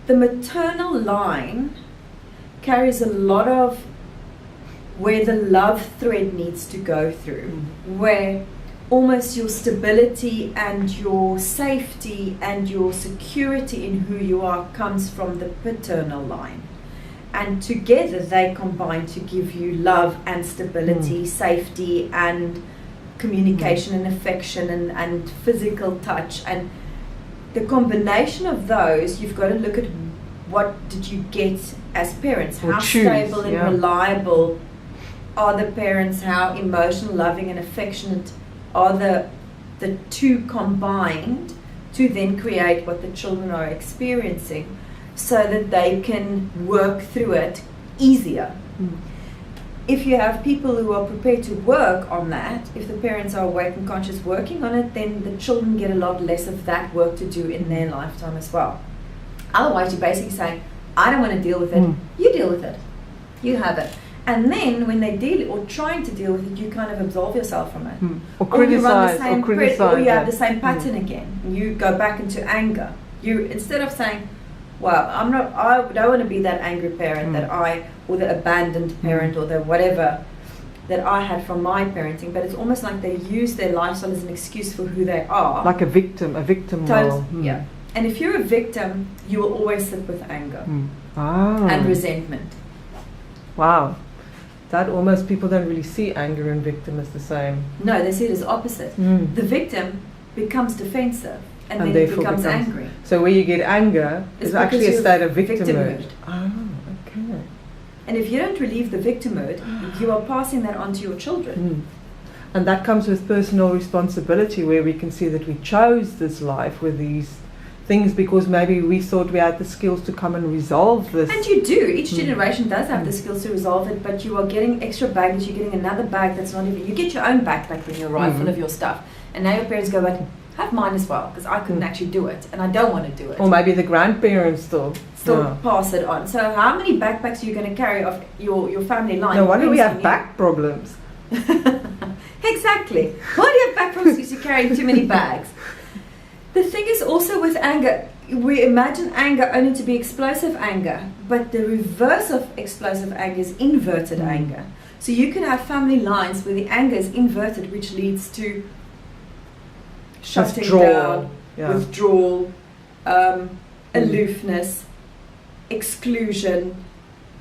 the maternal line carries a lot of where the love thread needs to go through, where almost your stability and your safety and your security in who you are comes from the paternal line. And together they combine to give you love and stability, safety and communication and affection and physical touch. And the combination of those, you've got to look at what did you get as parents. How stable and reliable are the parents? How emotional, loving and affectionate are the two combined to then create what the children are experiencing, so that they can work through it easier. If you have people who are prepared to work on that, if the parents are awake and conscious working on it, then the children get a lot less of that work to do in their lifetime as well. Otherwise, you're basically saying, I don't want to deal with it, you deal with it, you have it. And then when they deal or trying to deal with it, you kind of absolve yourself from it. Or you run the same or you have the same pattern again. You go back into anger. You, instead of saying, well, I don't want to be that angry parent or the abandoned parent or the whatever that I had from my parenting, but it's almost like they use their lifestyle as an excuse for who they are. Like a victim role. Yeah. And if you're a victim, you will always sit with anger and resentment. Wow. That almost, people don't really see anger and victim as the same. No, they see it as opposite. The victim becomes defensive and then it becomes angry. So where you get anger is actually a state of victimhood. Oh, okay. And if you don't relieve the victimhood, you are passing that on to your children. And that comes with personal responsibility, where we can see that we chose this life with these things because maybe we thought we had the skills to come and resolve this. And you do. Each generation does have the skills to resolve it, but you are getting extra baggage. You're getting another bag that's not even... You get your own backpack when you arrive full of your stuff. And now your parents go, but have mine as well, because I couldn't actually do it, and I don't want to do it. Or maybe the grandparents still pass it on. So how many backpacks are you going to carry off your family line? No wonder we have back problems. Exactly. Why do you have back problems? Because you're carrying too many bags. The thing is also with anger, we imagine anger only to be explosive anger, but the reverse of explosive anger is inverted anger. So you can have family lines where the anger is inverted, which leads to shutting down, withdrawal, aloofness, exclusion.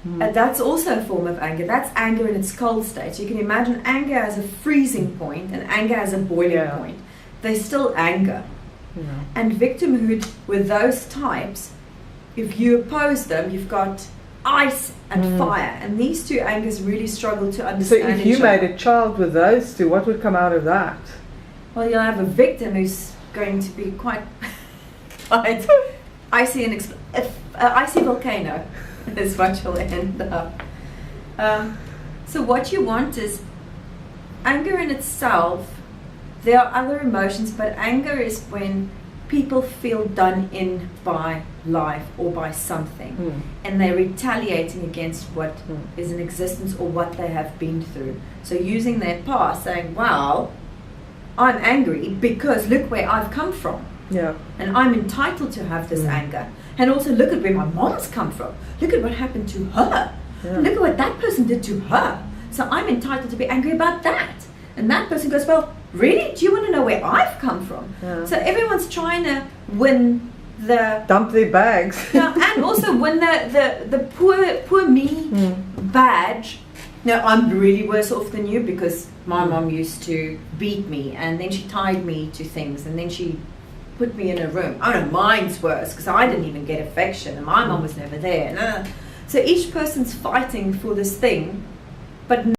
And that's also a form of anger. That's anger in its cold state. So you can imagine anger as a freezing point and anger as a boiling point. They're still anger. And victimhood with those types, if you oppose them, you've got ice and fire, and these two angers really struggle to understand. So if you made a child with those two, what would come out of that? Well, you'll have a victim who's going to be quite icy and icy volcano is what you'll end up. So what you want is anger in itself. There are other emotions, but anger is when people feel done in by life or by something, and they're retaliating against what is in existence or what they have been through. So using their past, saying, well, I'm angry because look where I've come from. And I'm entitled to have this anger. And also look at where my mom's come from. Look at what happened to her. Look at what that person did to her. So I'm entitled to be angry about that. And that person goes, well, really? Do you want to know where I've come from? So everyone's trying to win the... Dump their bags. And also win the poor me badge. No, I'm really worse off than you because my mom used to beat me, and then she tied me to things, and then she put me in a room. Oh no, mine's worse because I didn't even get affection and my mom was never there. So each person's fighting for this thing, but